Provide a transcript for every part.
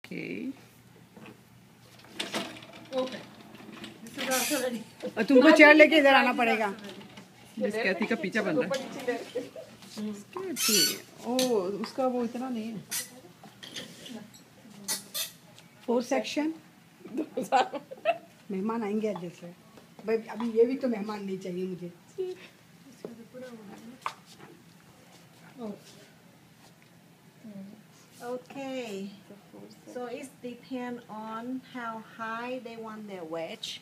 Okay. Okay. This is also ready. और तुमको chair लेके इधर आना पड़ेगा. जिस कैथी का पीछा बन रहा है. ओह उसका वो इतना नहीं है. 4 सेक्शन. मेहमान आएंगे जैसे. भाई अभी ये भी तो मेहमान नहीं चाहिए मुझे. Okay, so it depends on how high they want their wedge.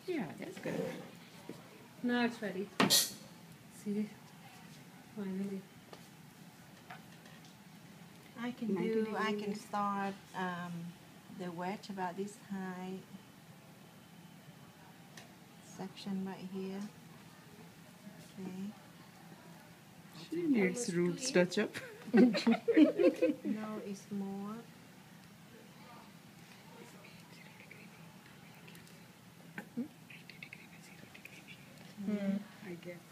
Yeah, that's good. Now it's ready. See? Finally. I can start the wedge about this high section right here. Okay. She needs roots touch up. No, it's more. I guess.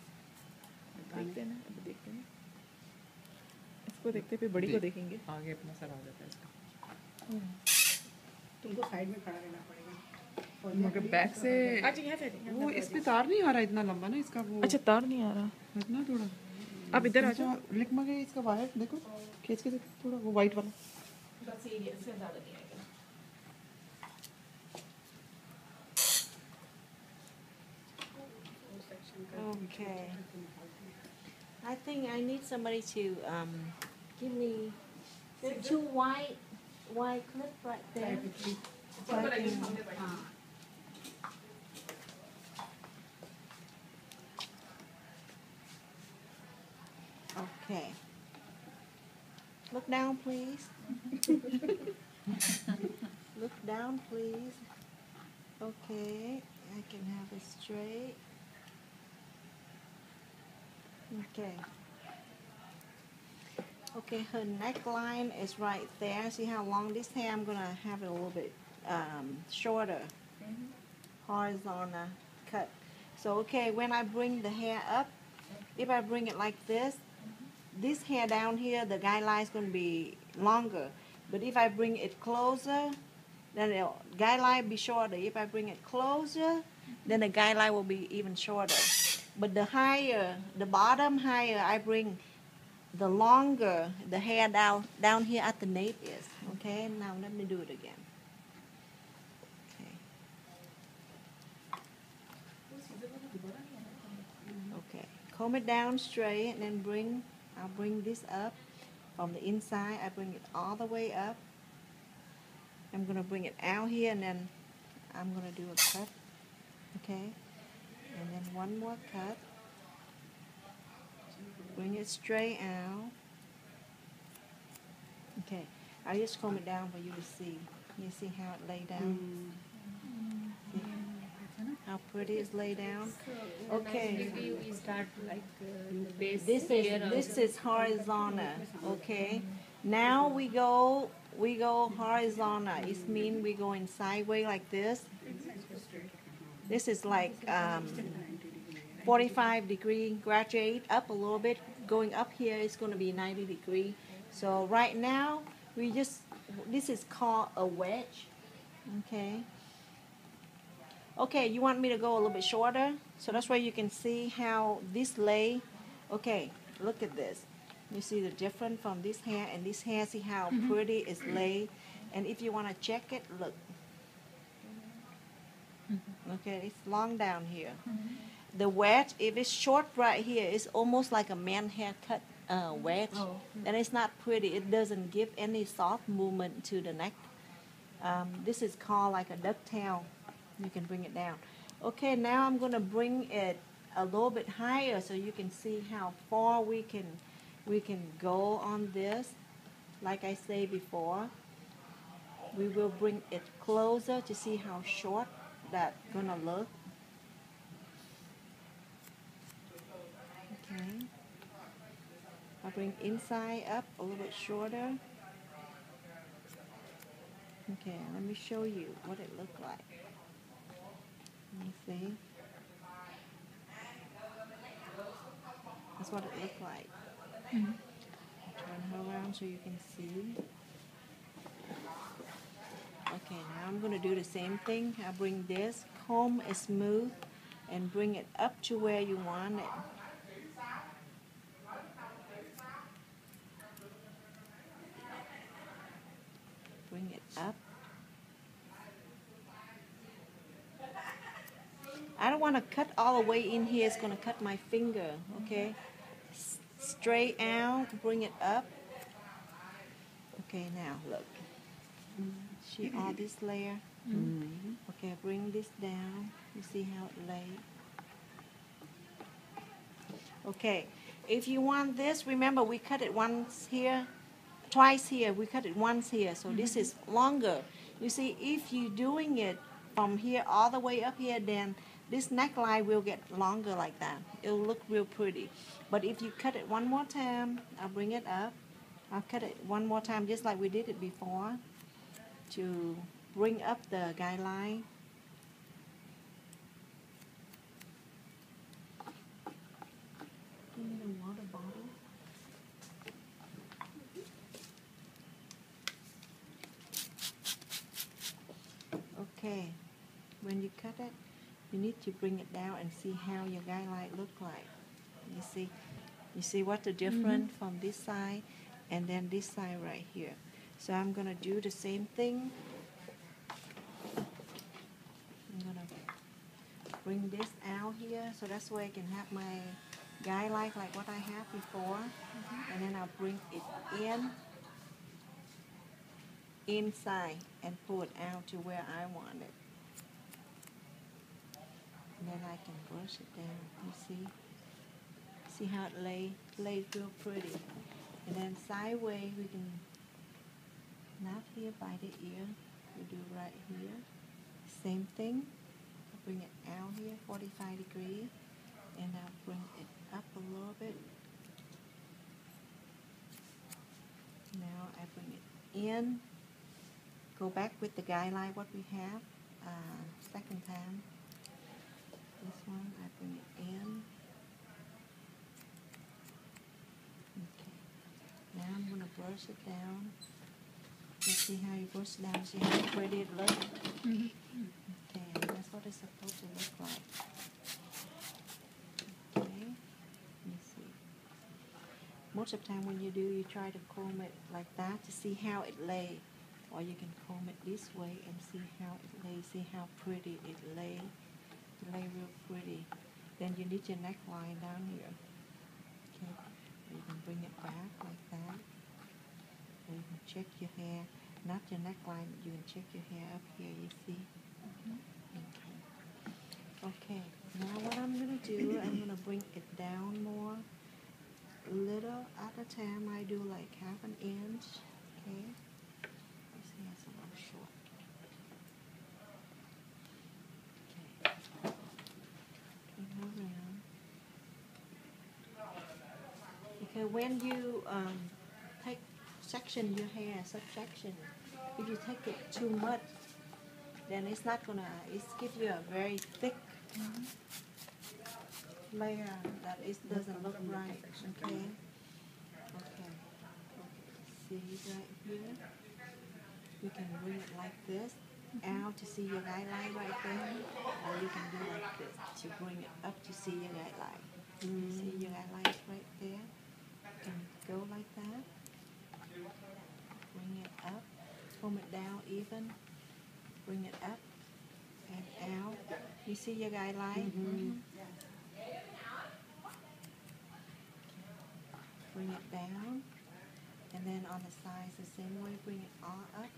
देखते हैं ना, अब देखते हैं ना. इसको देखते फिर बड़ी को देखेंगे. आगे अपना सर आ जाता है इसका. तुमको साइड में खड़ा रहना पड़ेगा. मगर बैक से अच्छा यहाँ से वो इस पे तार नहीं आ रहा इतना लंबा ना इसका वो. अच्छा तार नहीं आ रहा. इतना थोड़ा. आप इधर आ जाओ. लिख मगे इसका वायर देखो. खींच के देखो थोड़ा वो वाइट वाला. बस ये इससे ज़्यादा नहीं आएगा. Okay. I think I need somebody to give me the 2 white clips right there. So I can, okay. Look down, please. Look down, please. Okay, I can have it straight. Okay. Okay, her neckline is right there. See how long this hair? I'm gonna have it a little bit shorter, horizontal cut. So okay, when I bring the hair up, if I bring it like this hair down here, the guideline is gonna be longer. But if I bring it closer, then the guideline be shorter. If I bring it closer, then the guideline will be even shorter. But the higher, the bottom higher I bring, the longer the hair down here at the nape is. Okay, now let me do it again. Okay. Okay, comb it down straight and then I'll bring this up from the inside. I bring it all the way up. I'm gonna bring it out here and then I'm gonna do a cut. Okay. And then one more cut. Bring it straight out. Okay, I just comb it down for you to see. You see how it lay down? See how pretty it's laid down? Okay. We start like the base. This is horizontal. Okay. Now we go horizontal. It means we going sideways like this. This is like 45 degree, graduate up a little bit. Going up here is going to be 90 degree. So right now, this is called a wedge. Okay. Okay, you want me to go a little bit shorter? So that's why you can see how this lay. Okay, look at this. You see the difference from this hair and this hair. See how pretty it's laid. And if you want to check it, look. Okay, it's long down here. The wedge, if it's short right here, it's almost like a man haircut wedge. And it's not pretty. It doesn't give any soft movement to the neck. This is called like a ducktail. You can bring it down. Okay, now I'm going to bring it a little bit higher so you can see how far we can go on this. Like I said before, we will bring it closer to see how short that's gonna look. Okay. I'll bring inside up a little bit shorter. Okay, let me show you what it looked like. Let me see. what it looks like. Turn her around so you can see. Okay, now I'm going to do the same thing. I bring this, comb it smooth, and bring it up to where you want it. Bring it up. I don't want to cut all the way in here. It's going to cut my finger, okay? Straight out, bring it up. Okay, now look. See all this layer? Okay, bring this down. You see how it laid? Okay, if you want this, remember we cut it once here, twice here. We cut it once here, so this is longer. You see, if you're doing it from here all the way up here, then this neckline will get longer like that. It'll look real pretty. But if you cut it one more time, I'll bring it up. I'll cut it one more time just like we did it before to bring up the guideline. Give me the water bottle. Okay, when you cut it, you need to bring it down and see how your guideline look like. You see what the difference from this side and then this side right here. So I'm gonna do the same thing. I'm gonna bring this out here so that's where I can have my guideline like what I had before, and then I'll bring it inside and pull it out to where I want it. And then I can brush it down. You see how it lays real pretty. And then sideways we can, not here by the ear, we do right here. Same thing. I'll bring it out here 45 degrees, and I'll bring it up a little bit. Now I bring it in. Go back with the guideline what we have second time. This one I bring it in. Okay. Now I'm gonna brush it down. You see how you brush it down? See how pretty it looks? Okay, that's what it's supposed to look like. Okay. Let me see. Most of the time when you do, you try to comb it like that to see how it lay. Or you can comb it this way and see how it lays. See how pretty it lay. It lay real pretty. Then you need your neckline down here. Okay. You can bring it back like that. Or you can check your hair. Not your neckline, but you can check your hair up here, you see? Okay. Now what I'm going to do, I'm going to bring it down more. Little at a time. I do like half an inch. Okay. That's a little short. Okay. Turn around. Okay, when you take section your hair, subsection, if you take it too much, then it's not gonna. It's give you a very thick layer that it doesn't look right. Okay. Okay. See right here. You can bring it like this out to see your guideline right there, or you can do like this to bring it up to see your guideline. See your guideline right there. You can go like that. Bring it up, comb it down even. Bring it up and out. You see your guideline? Bring it down. And then on the sides the same way, bring it all up.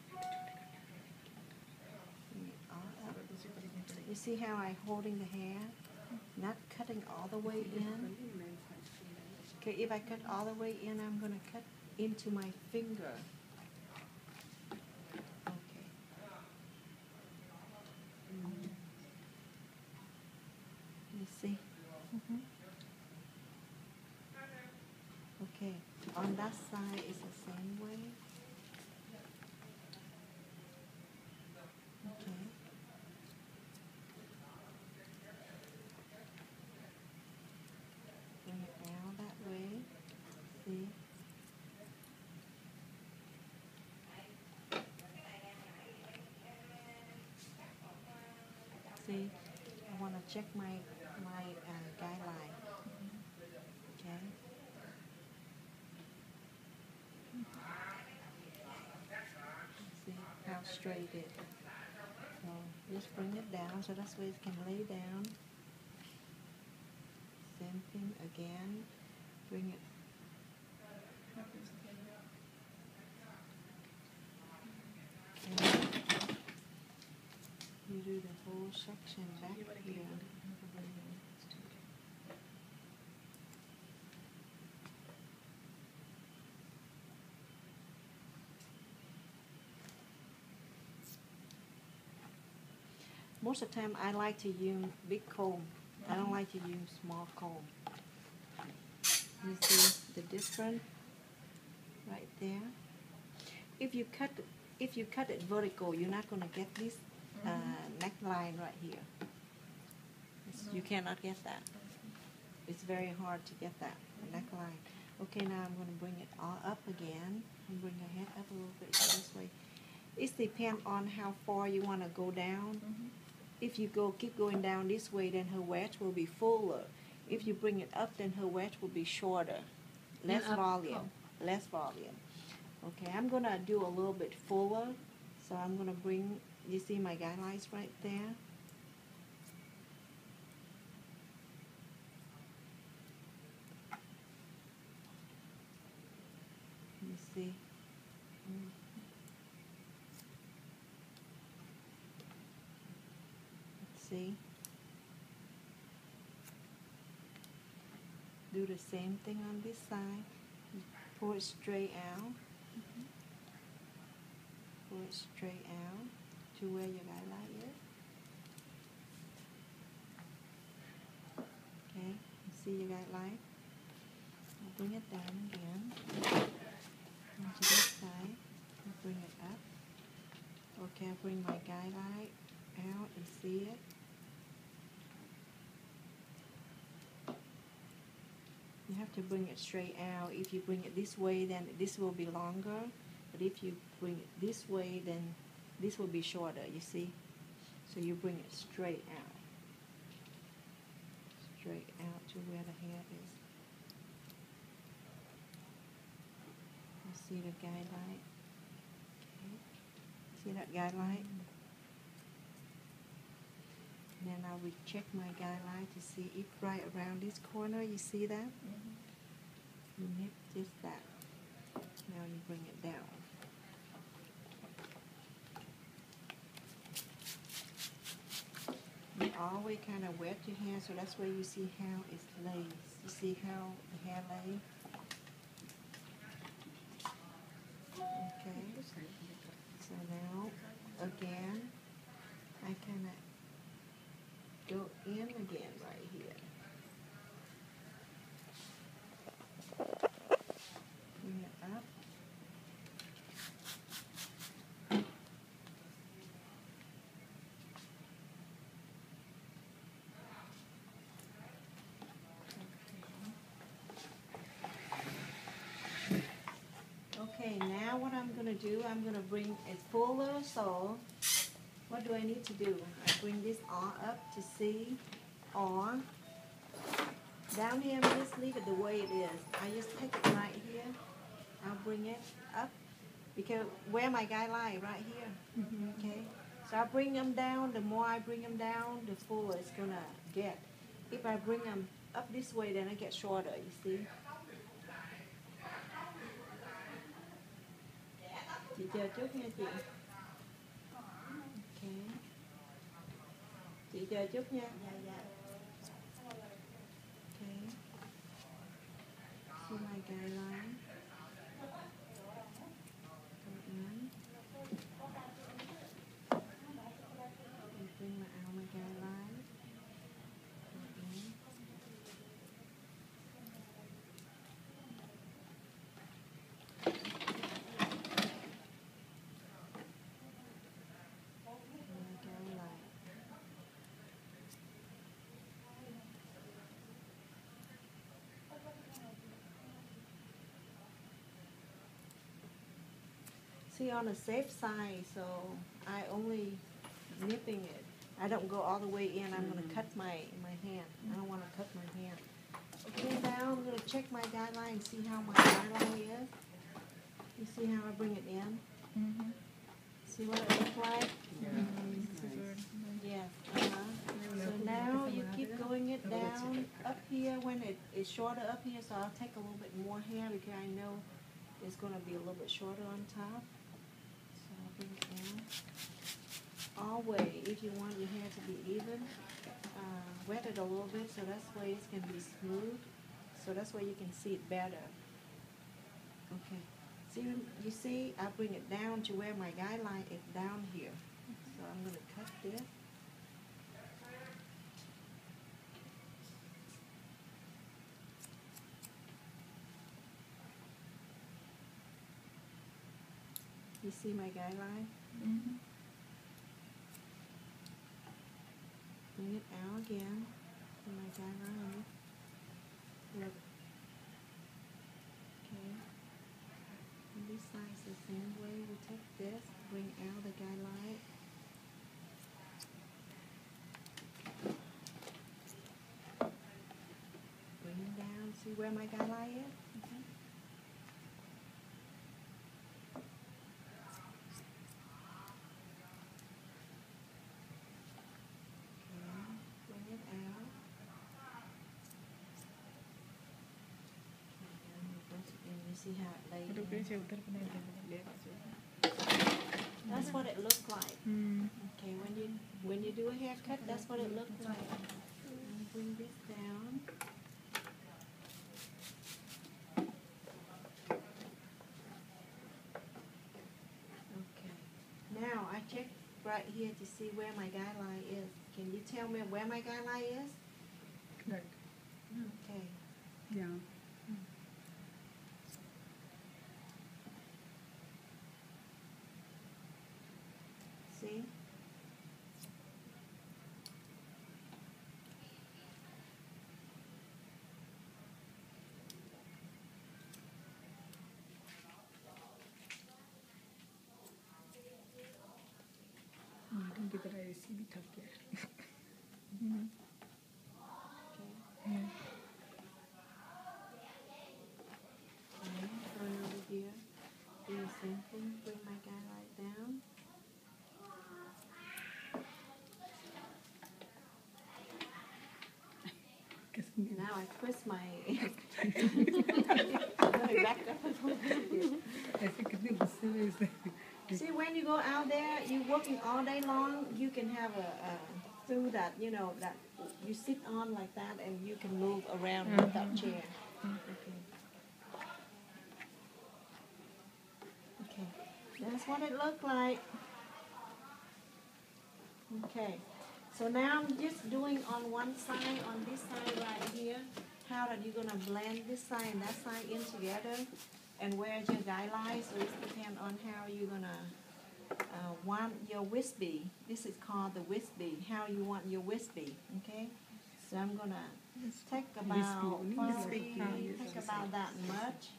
Bring it all up. You see how I'm holding the hair? Not cutting all the way in. Okay, if I cut all the way in, I'm going to cut into my finger. Okay. You see? Okay, on that side is the same way. Okay. Bring it down that way. check my guideline. Okay. See how straight it is. So just bring it down so that's where it can lay down. Same thing again. Bring it. Okay. You do the whole section back here. Most of the time I like to use big comb. I don't like to use small comb. You see the difference right there? If you cut it vertical, you're not gonna get this neckline right here. You cannot get that. It's very hard to get that neckline. Okay, now I'm gonna bring it all up again and bring your head up a little bit this way. It depends on how far you want to go down. If you keep going down this way, then her wedge will be fuller. If you bring it up, then her wedge will be shorter. Less volume. Less volume. Okay, I'm going to do a little bit fuller. So I'm going to bring, you see my guidelines right there? You see? See? Do the same thing on this side. Pull it straight out. Pull it straight out to where your guideline is. Okay, you see your guideline? I'll bring it down again. Onto this side. I'll bring it up. Okay, I'll bring my guideline out and see it. You have to bring it straight out. If you bring it this way, then this will be longer. But if you bring it this way, then this will be shorter, you see? So you bring it straight out. Straight out to where the hair is. You see the guideline? Okay. See that guideline? And then I will check my guideline to see if right around this corner, you see that? You nip just that. Now you bring it down. You always kind of wet your hair, so that's where you see how it's laid. You see how the hair laid? Okay. So now, again, I kind of go in again right here. Bring it up. Okay, now what I'm going to do, I'm going to bring it fuller, so what do I need to do? I bring this all up to see, or down here, I just leave it the way it is. I just take it right here. I'll bring it up, because where my guideline, right here, okay? So I bring them down, the more I bring them down, the fuller it's going to get. If I bring them up this way, then it gets shorter, you see? Chị chờ chút nha chị. Ok. Chị chờ chút nha. Ok. See my guideline. Bring my out my guideline. See, on the safe side, so I only nipping it I don't go all the way in. I'm going to cut my hand. I don't want to cut my hand. Okay, now I'm going to check my guideline and see how my guideline is. You see how I bring it in? Mm-hmm. See what it looks like? Yes. So now you keep going it down up here when it is shorter up here. So I'll take a little bit more hair because I know it's going to be a little bit shorter on top. So I'll bring it down. Always, if you want your hair to be even, wet it a little bit so that's way it's going to be smooth. So that's why you can see it better. Okay. See, you see, I bring it down to where my guideline is down here. So I'm going to cut this. You see my guideline? Mm-hmm. Bring it out again. And my guideline. Look. Okay. And this side is the same way. We take this, bring out the guideline. Bring it down. See where my guideline is? Okay. Bring it out. And you see how it lays. That's what it looked like. Okay, when you do a haircut, that's what it looked like. Bring this down. Okay. Now I check right here to see where my guideline is. Can you tell me where my guideline is? Right. Okay. Yeah. See? Meeting की तरह AC भी थक गया है. Okay. Turn over here. Do the same thing. Bring my guideline down. Now I twist my back up a little bit. ऐसे कितने गुस्से में इसे. See, when you go out there, you're working all day long, you can have a stool that, you know, that you sit on like that and you can move around with that chair. Okay. Okay. That's what it looked like. Okay. So now I'm just doing on one side, on this side right here, how that you're going to blend this side and that side in together. And where's your guideline, so it depends on how you're going to want your wispy. This is called the wispy, how you want your wispy, okay? So I'm going to take about, take about that much.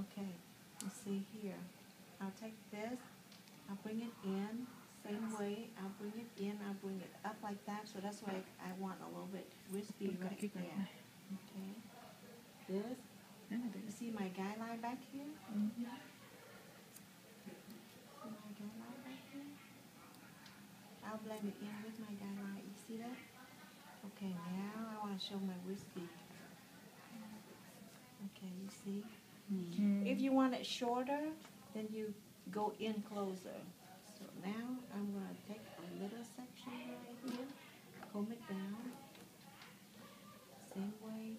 Okay, you see here. I'll take this, I'll bring it in, same way, I'll bring it in, I'll bring it up like that, so that's why I want a little bit wispy right there, okay? This, you see my guideline back here? See my guideline back here? I'll blend it in with my guideline, you see that? Okay, now I want to show my wispy. Okay, you see? If you want it shorter, then you go in closer. So now I'm going to take a little section right here, comb it down, same way.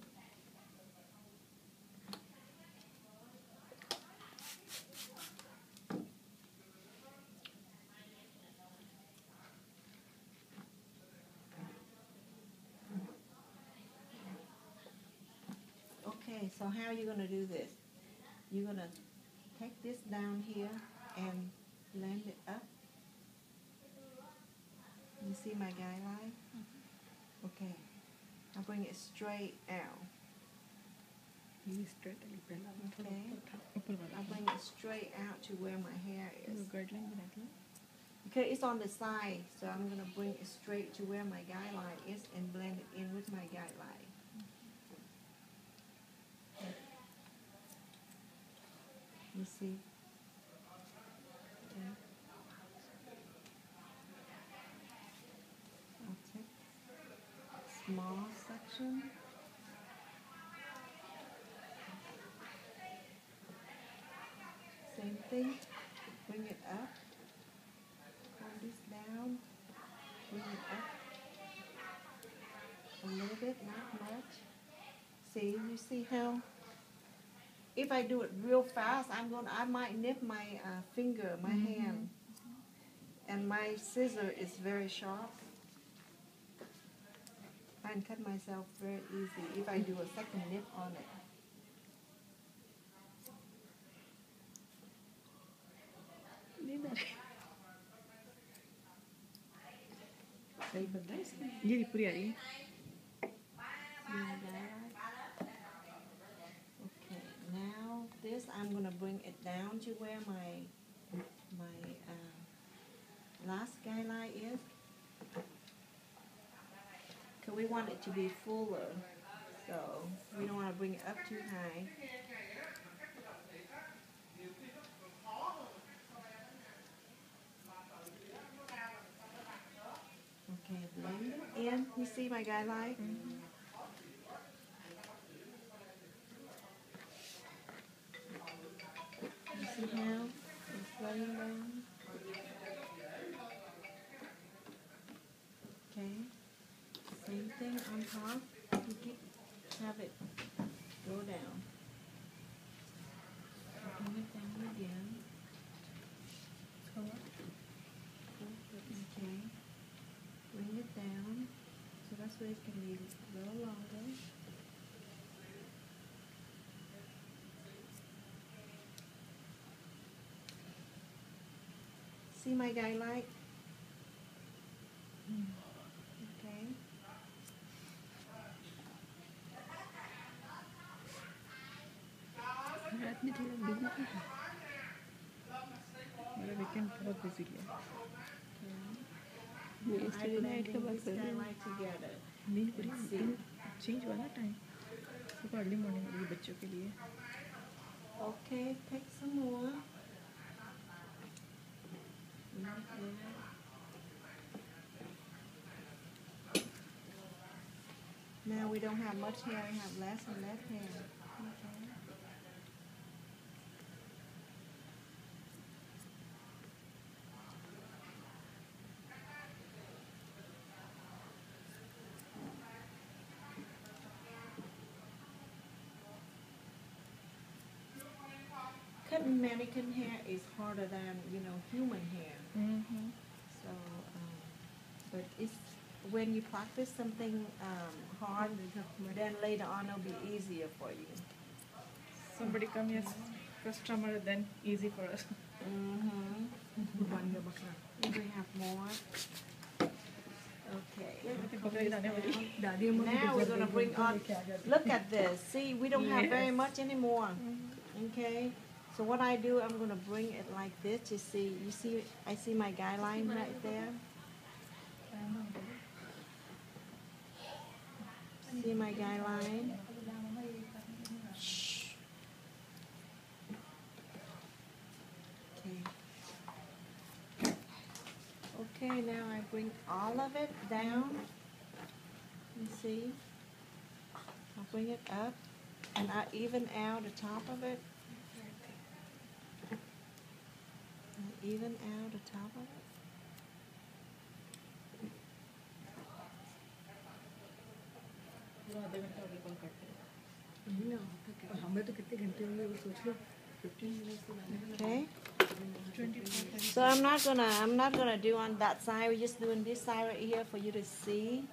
Okay, so how are you going to do this? You're going to take this down here and blend it up. You see my guideline? Okay, I'll bring it straight out. Okay, I'll bring it straight out to where my hair is. Okay, it's on the side, so I'm gonna bring it straight to where my guideline is and blend it in with my guideline. You see? Okay. I'll take small section. Same thing. Bring it up. Hold this down. Bring it up. A little bit, not much. See, you see how? If I do it real fast, I might nip my finger, my hand, and my scissor is very sharp. I can cut myself very easy if I do a second nip on it. सही बन रहा है इसमें। ये पूरी आ रही है। Okay, now this I'm gonna bring it down to where my last guideline is. Cause we want it to be fuller, so we don't want to bring it up too high. Okay, blend it in. You see my guideline? You see how it's blending down? Okay. Same thing on top. You have it go down. Bring it down again. Okay. Bring it down. So that's where it can be a little longer. See my guideline? Okay. रात में थोड़ा busy था। मेरा weekend बहुत busy गया। मैं yesterday night का बात कर रही हूँ। नींद पूरी चेंज हुआ ना टाइम। सुबह अर्ली मॉर्निंग हो रही है बच्चों के लिए। Okay, take some more. Now we don't have much hair, we have less and less hair. Okay. Cutting mannequin hair is harder than, human hair. So, but it's when you practice something hard, then later on it'll be easier for you. Somebody come here, customer, then easy for us. If we have more. Okay. Now we're going to bring on, look at this. See, we don't have very much anymore. Okay. So what I do, I'm going to bring it like this. You see, I see my guideline right there. See my guideline? Shh. Okay. Okay, now I bring all of it down. You see? I'll bring it up and I even out the top of it. Even out the top of it. हमें तो कितने घंटे होंगे वो सोच लो 15 minutes तो लगने Okay. So I'm not gonna do on that side. We're just doing this side right here for you to see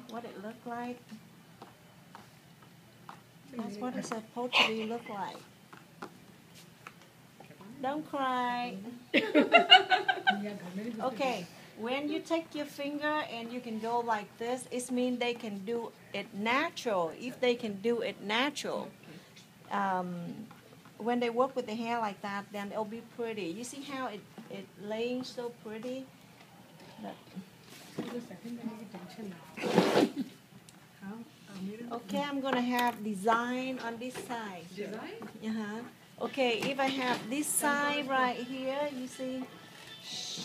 what it look like. That's what it's supposed to be look like. Don't cry. Okay. When you take your finger and you can go like this, it means they can do it natural. If they can do it natural, when they work with the hair like that, then it'll be pretty. You see how It laying so pretty. But, मुझे second देने की tension ना हाँ मेरे okay, I'm gonna have design on this side. Design Okay, if I have this side right here, you see,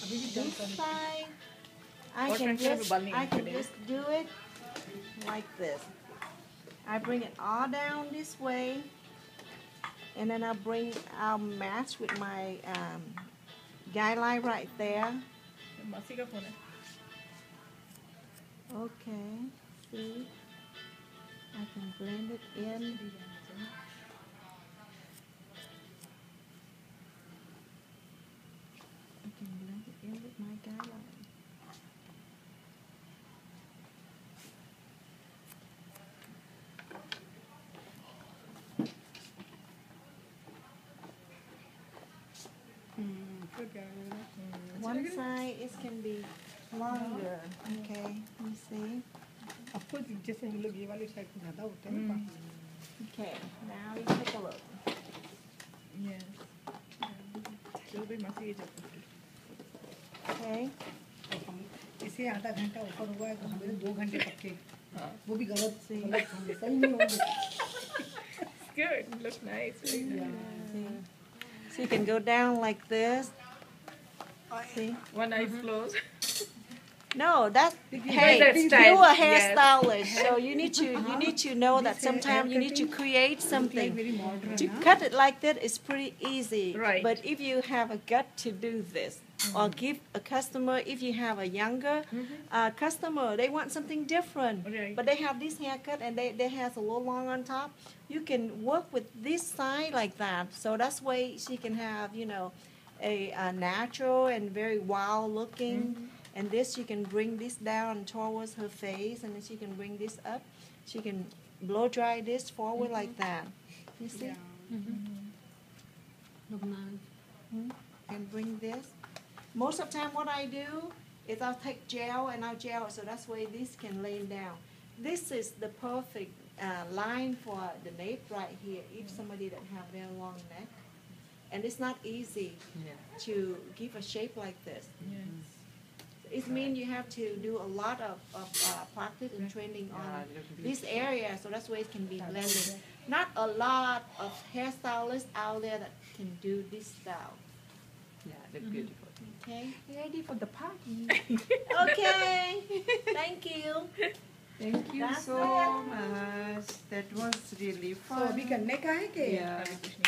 अभी भी this side, I What can kind of just balling I can today? just do it like this. I bring it all down this way, and then I'll match with my guideline right there. मासी का phone है Okay, see, I can blend it in. I can blend it in with my guideline. फिर क्या होगा One side it can be longer. Okay, you see. आपको जैसे हम लोग ये वाली साइड पे ज़्यादा होते हैं ना Okay, now you take a look. Yes चलो भाई मासी ये चलते Okay, तो हम इसे आधा घंटा ऊपर हुआ है तो हमें 2 घंटे पक्के हाँ वो भी गलत See. गलत होंगे सही नहीं होंगे good look nice see. So you can go down like this. See? one eyes closed No, that hey, that you style, a yes. hairstylist, so you need to know that sometimes you need to create something. Very modern To cut it like that is pretty easy. Right. But if you have a gut to do this, or give a customer, if you have a younger customer, they want something different. Right. But they have this haircut and they has a little long on top. You can work with this side like that. So that's why she can have, a natural and very wild looking. And this, you can bring this down towards her face, and then she can bring this up. She can blow dry this forward like that. You see? And bring this. Most of the time, what I do is I'll take gel and I'll gel it, so that's why this can lay down. This is the perfect line for the nape right here. If somebody that have very long neck, and it's not easy to give a shape like this. yes It means you have to do a lot of practice and training on this area, so that's why it can be blended. Not a lot of hairstylists out there that can do this style. Yeah, they're beautiful. Okay. Ready for the party. Okay. Thank you. Thank you That's so it. much. That was really तो fun. अभी करने का है कि Yeah. अभी कुछ नहीं